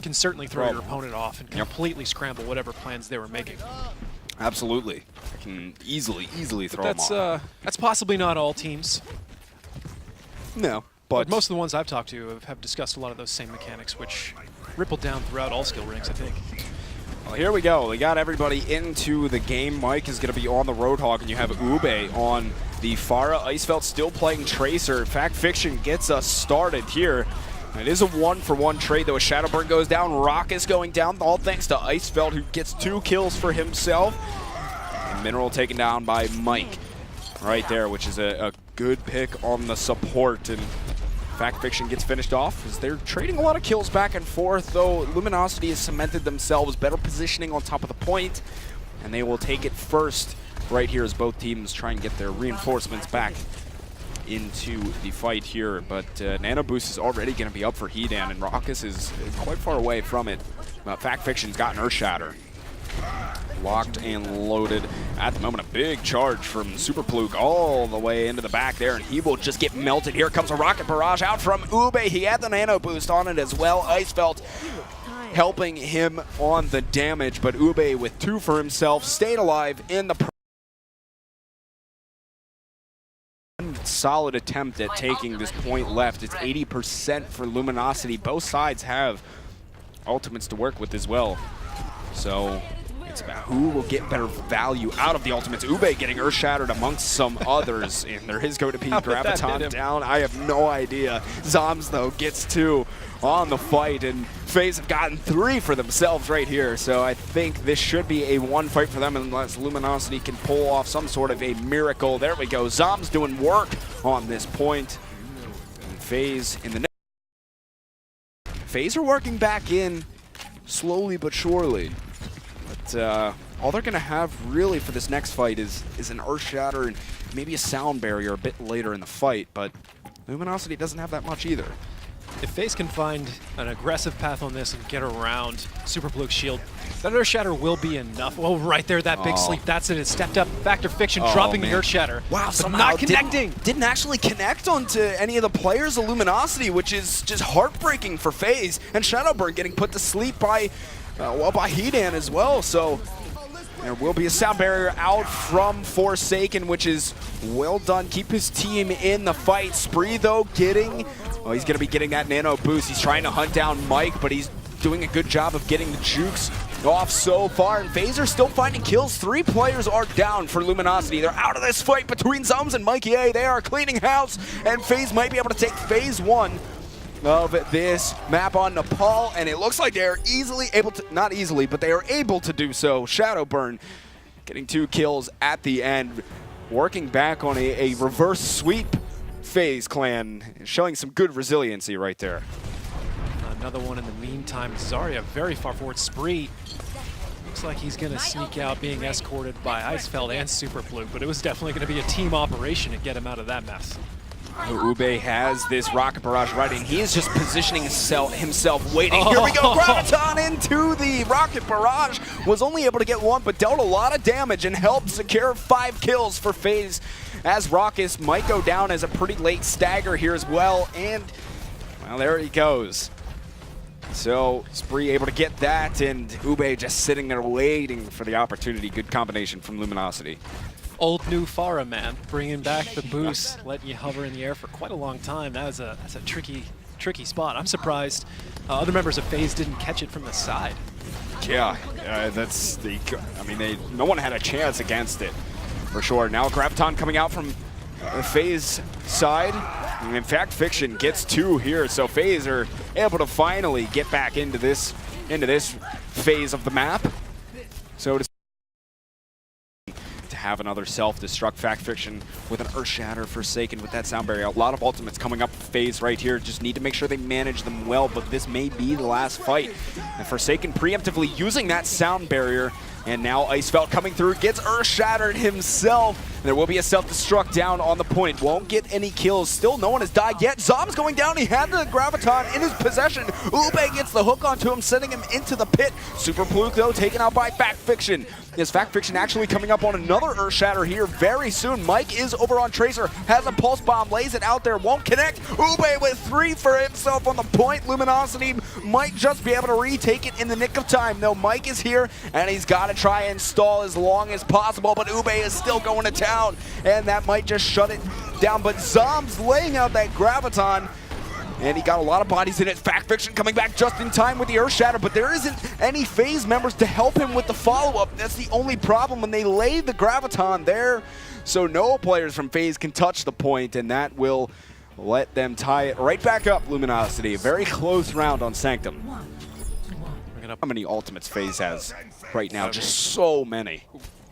can certainly throw your opponent off and completely scramble whatever plans they were making. Absolutely. I can easily throw them off. That's possibly not all teams. No, But most of the ones I've talked to have discussed a lot of those same mechanics, which ripple down throughout all skill ranks, I think. Well, here we go. We got everybody into the game. Mike is going to be on the Roadhog, and you have Ube on the Pharah. Icefeld still playing Tracer. Fact Fiction gets us started here. It is a 1-for-1 trade, though. A Shadowburn goes down. Rock is going down, all thanks to Icefeld, who gets 2 kills for himself. And Mineral taken down by Mike right there, which is a good pick on the support. And Fact Fiction gets finished off as they're trading a lot of kills back and forth, though Luminosity has cemented themselves, better positioning on top of the point, and they will take it first right here as both teams try and get their reinforcements back into the fight here. But Nano Boost is already going to be up for Hedan, and Raucus is quite far away from it. Fact Fiction's got an Earthshatter. Locked and loaded at the moment. A big charge from Superpluke all the way into the back there, and he will just get melted. Here comes a Rocket Barrage out from Ube. He had the Nano Boost on it as well. Icefeld helping him on the damage, but Ube with 2 for himself, stayed alive in the solid attempt at taking this point left. It's 80% for Luminosity. Both sides have ultimates to work with as well. So it's about who will get better value out of the ultimates. Ube getting earth-shattered amongst some others, and there is going to be Graviton down. I have no idea. Zoms, though, gets 2 on the fight, and Faze have gotten 3 for themselves right here. So I think this should be a 1 fight for them unless Luminosity can pull off some sort of a miracle. There we go. Zoms doing work on this point. And Faze in the net. Faze are working back in slowly but surely. But all they're going to have really for this next fight is an Earthshatter and maybe a Sound Barrier a bit later in the fight, but Luminosity doesn't have that much either. If Faze can find an aggressive path on this and get around Superpluke's shield, that Earthshatter will be enough. Well, right there, that big sleep. That's it. It stepped up. Fact Fiction dropping the Earthshatter. Wow, but somehow not connecting. Didn't actually connect onto any of the players of Luminosity, which is just heartbreaking for Faze. And Shadowburn getting put to sleep by Hedan as well. So there will be a Sound Barrier out from Forsaken, which is well done. Keep his team in the fight. Spree, though, getting... Oh, he's going to be getting that Nano Boost. He's trying to hunt down Mike, but he's doing a good job of getting the jukes off so far. And Faze are still finding kills. 3 players are down for Luminosity. They're out of this fight between Zums and Mikey A. They are cleaning house, and Faze might be able to take Phase 1 of this map on Nepal, and it looks like they're easily able to, not easily, but they are able to do so. Shadowburn getting 2 kills at the end, working back on a reverse sweep. Faze clan showing some good resiliency right there. Another one in the meantime. Zarya very far forward. Spree looks like he's going to sneak out, being escorted by Icefeld and Superpluke, but it was definitely going to be a team operation to get him out of that mess. Ube has this Rocket Barrage ready, and he is just positioning himself, waiting. Here we go, Graviton into the Rocket Barrage. Was only able to get 1, but dealt a lot of damage and helped secure 5 kills for Faze, as Raucus might go down as a pretty late stagger here as well. And, well, there he goes. So Spree able to get that, and Ube just sitting there waiting for the opportunity. Good combination from Luminosity. Old new Pharah, man, bringing back the boost, letting you hover in the air for quite a long time. That's a tricky spot. I'm surprised other members of Faze didn't catch it from the side. Yeah, that's the. I mean, no one had a chance against it, for sure. Now Graviton coming out from the Faze side. And in fact, Fiction gets 2 here, so Faze are able to finally get back into this phase of the map. So to have another self-destruct. Fact Fiction with an Earthshatter, Forsaken with that Sound Barrier. A lot of ultimates coming up for Faze right here. Just need to make sure they manage them well, but this may be the last fight. And Forsaken preemptively using that Sound Barrier, and now Icefeld coming through, gets Earthshattered himself. And there will be a self-destruct down on the point. Won't get any kills. Still no one has died yet. Zom's going down. He had the Graviton in his possession. Ube gets the hook onto him, sending him into the pit. Superpluke, though, taken out by Fact Fiction. Is Fact Fiction actually coming up on another Earthshatter here very soon? Mike is over on Tracer, has a Pulse Bomb, lays it out there, won't connect. Ube with 3 for himself on the point. Luminosity might just be able to retake it in the nick of time. No, Mike is here, and he's got to try and stall as long as possible, but Ube is still going to town, and that might just shut it down. But Zom's laying out that Graviton, and he got a lot of bodies in it. Fact Fiction coming back just in time with the Earth Shatter, but there isn't any Faze members to help him with the follow-up. That's the only problem when they lay the Graviton there. So no players from Faze can touch the point, and that will let them tie it right back up. Luminosity, a very close round on Sanctum. How many ultimates Faze has right now? Just so many.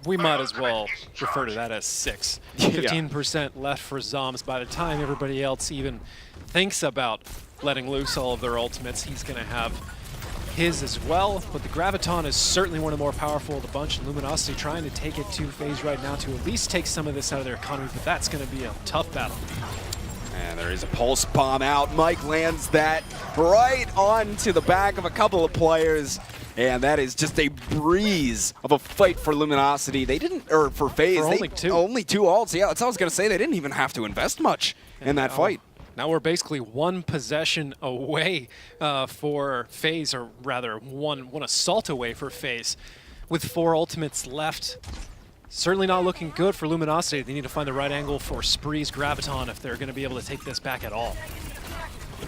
We might as well refer to that as 6. 15% left for Zoms. By the time everybody else even thinks about letting loose all of their ultimates, he's going to have his as well. But the Graviton is certainly one of the more powerful of the bunch, and Luminosity trying to take it to Faze right now to at least take some of this out of their economy, but that's going to be a tough battle. And there is a pulse bomb out. Mike lands that right onto the back of a couple of players. And that is just a breeze of a fight for Luminosity. They didn't, or for Faze. For only two. Only 2 ults. Yeah, that's what I was going to say. They didn't even have to invest much in that fight. Now we're basically one possession away for Faze, or rather one assault away for Faze, with 4 ultimates left. Certainly not looking good for Luminosity. They need to find the right angle for Spree's Graviton if they're going to be able to take this back at all.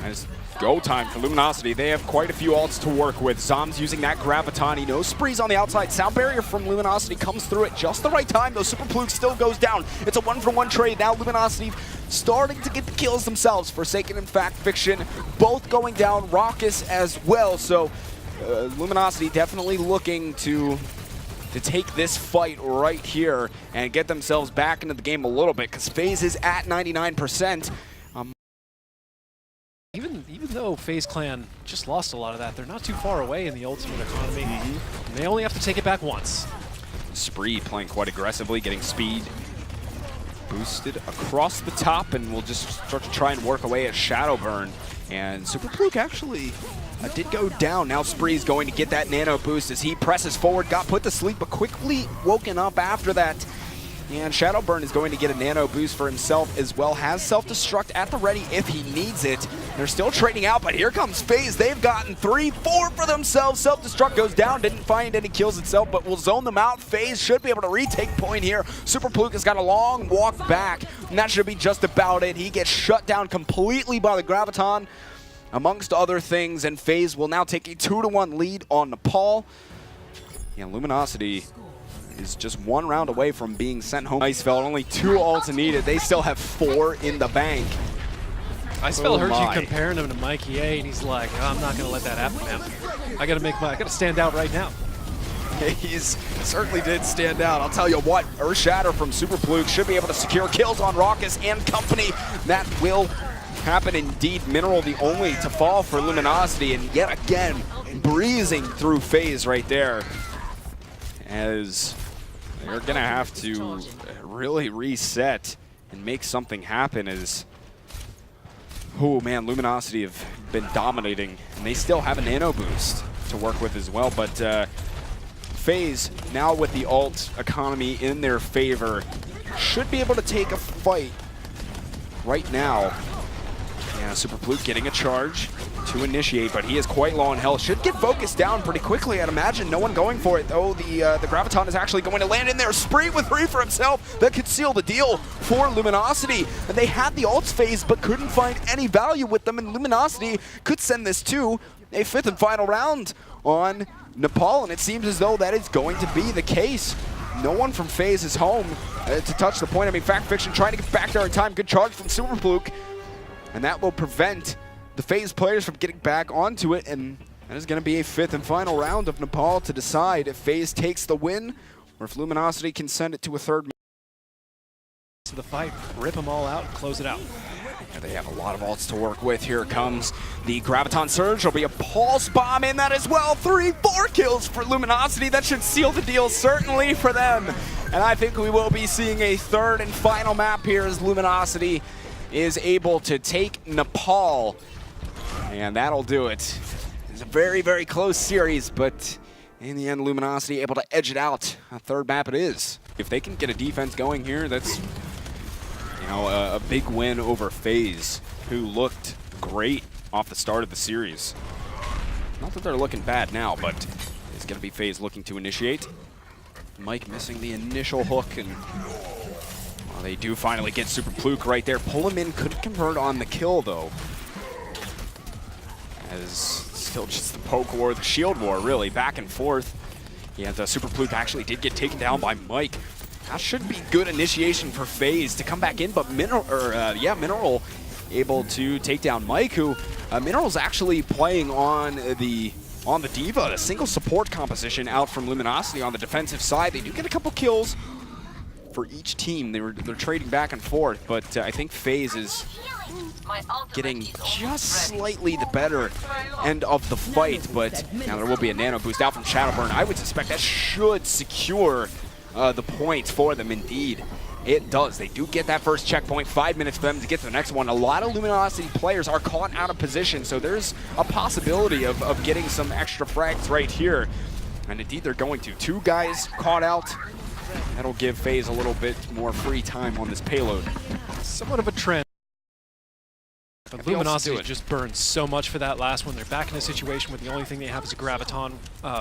It's go time for Luminosity. They have quite a few ults to work with. Zom's using that Graviton. He knows Spree's on the outside. Sound barrier from Luminosity comes through at just the right time, though Super Pluke still goes down. It's a 1-for-1 trade. Now Luminosity starting to get the kills themselves. Forsaken and Fact Fiction both going down. Raucous as well. So Luminosity definitely looking to take this fight right here and get themselves back into the game a little bit, because Faze is at 99%. Even though Faze Clan just lost a lot of that, they're not too far away in the ultimate economy. And they only have to take it back once. Spree playing quite aggressively, getting speed boosted across the top, and we'll just start to try and work away at Shadow Burn. And Super Pluke actually did go down. Now Spree's going to get that nano boost as he presses forward, got put to sleep, but quickly woken up after that. And Shadow Burn is going to get a nano boost for himself as well. Has self-destruct at the ready if he needs it. They're still trading out, but here comes Faze. They've gotten 3, 4 for themselves. Self-destruct goes down, didn't find any kills itself, but will zone them out. Faze should be able to retake point here. Super Pluke has got a long walk back, and that should be just about it. He gets shut down completely by the Graviton, amongst other things, and Faze will now take a 2-to-1 lead on Nepal. Yeah, Luminosity is just 1 round away from being sent home. Icefeld, only 2 ults needed. They still have 4 in the bank. Icefeld heard you comparing him to Mikey A, and he's like, oh, I'm not going to let that happen, man. I got to stand out right now. He's certainly did stand out. I'll tell you what, Earth Shatter from Super Pluke should be able to secure kills on Raucous and company. That will happen indeed. Mineral the only to fall for Luminosity, and yet again, breezing through Faze right there, as they're going to have to really reset and make something happen. As, oh man, Luminosity have been dominating, and they still have a nano boost to work with as well. But Faze, now with the ult economy in their favor, should be able to take a fight right now. Yeah, Super Pluke getting a charge to initiate, but he is quite low on health. Should get focused down pretty quickly, I'd imagine. No one going for it, though. The Graviton is actually going to land in there. Spree with 3 for himself. That could seal the deal for Luminosity. And they had the ults phase, but couldn't find any value with them, and Luminosity could send this to a 5th and final round on Nepal, and it seems as though that is going to be the case. No one from Faze is home to touch the point. I mean, Fact Fiction trying to get back there in time. Good charge from Super Pluke, and that will prevent the Faze players from getting back onto it, and that is going to be a 5th and final round of Nepal to decide if Faze takes the win or if Luminosity can send it to a 3rd. To the fight, rip them all out, and close it out. Yeah, they have a lot of ults to work with. Here comes the Graviton Surge. There'll be a Pulse Bomb in that as well. 3, 4 kills for Luminosity. That should seal the deal, certainly, for them. And I think we will be seeing a 3rd and final map here as Luminosity is able to take Nepal. And that'll do it. It's a very, very close series, but in the end, Luminosity able to edge it out. A 3rd map it is. If they can get a defense going here, that's, you know, a big win over Faze, who looked great off the start of the series. Not that they're looking bad now, but it's going to be Faze looking to initiate. Mike missing the initial hook, and well, they do finally get Super Pluke right there. Pull him in, couldn't convert on the kill, though. As still just the poke war, the shield war, really, back and forth. Yeah, the Super Pluke actually did get taken down by Mike. That should be good initiation for Faze to come back in, but Mineral able to take down Mike, who Mineral's actually playing on the D.Va, a single support composition out from Luminosity on the defensive side. They do get a couple kills for each team. They're trading back and forth, but I think Faze is getting just slightly the better end of the fight, but now there will be a nano boost out from Shadowburn. I would suspect that should secure the points for them indeed. It does. They do get that first checkpoint, 5 minutes for them to get to the next one. A lot of Luminosity players are caught out of position, so there's a possibility of getting some extra frags right here. And indeed they're going to. 2 guys caught out. That'll give Faze a little bit more free time on this payload. Somewhat of a trend. But Luminosity just burned so much for that last one. They're back in a situation where the only thing they have is a Graviton.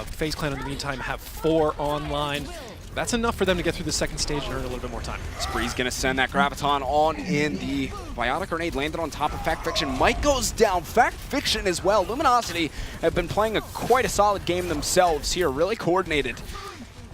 FaZe Clan in the meantime have 4 online. That's enough for them to get through the second stage and earn a little bit more time. Spree's going to send that Graviton on in. The Biotic Grenade landed on top of Fact Fiction. Mike goes down. Fact Fiction as well. Luminosity have been playing quite a solid game themselves here. Really coordinated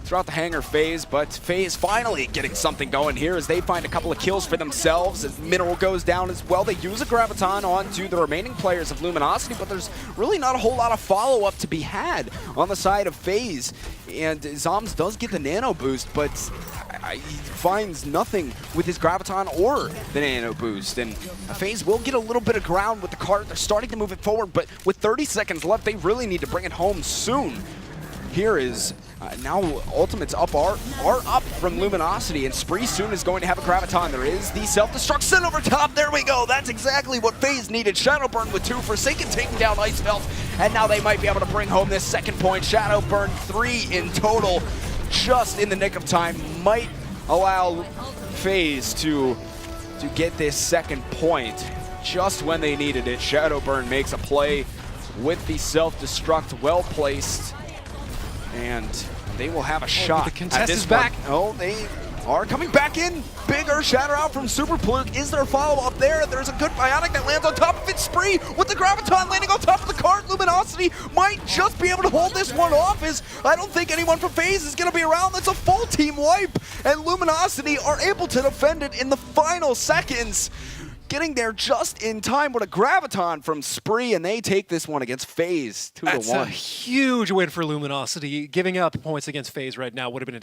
throughout the hangar phase, but Faze finally getting something going here as they find a couple of kills for themselves. As Mineral goes down as well, they use a Graviton onto the remaining players of Luminosity, but there's really not a whole lot of follow-up to be had on the side of Faze. And Zoms does get the nano boost, but he finds nothing with his Graviton or the nano boost. And Faze will get a little bit of ground with the cart. They're starting to move it forward, but with 30 seconds left, they really need to bring it home soon. Here is now ultimates are up from Luminosity, and Spree soon is going to have a Graviton. There is the self-destruct sent over top. There we go. That's exactly what Faze needed. Shadowburn with 2, Forsaken taking down Icefelt, and now they might be able to bring home this second point. Shadowburn 3 in total, just in the nick of time. Might allow Faze to get this second point just when they needed it. Shadowburn makes a play with the self-destruct, well placed. And they will have a shot. The contest is back. Oh, they are coming back in. Bigger shatter out from Super Pluke. Is there a follow-up there? There's a good Bionic that lands on top of it. Spree with the Graviton landing on top of the cart. Luminosity might just be able to hold this one off, as I don't think anyone from FaZe is going to be around. That's a full team wipe. And Luminosity are able to defend it in the final seconds, getting there just in time with a Graviton from Spree, and they take this one against FaZe 2-1. That's a huge win for Luminosity. Giving up points against FaZe right now would have been a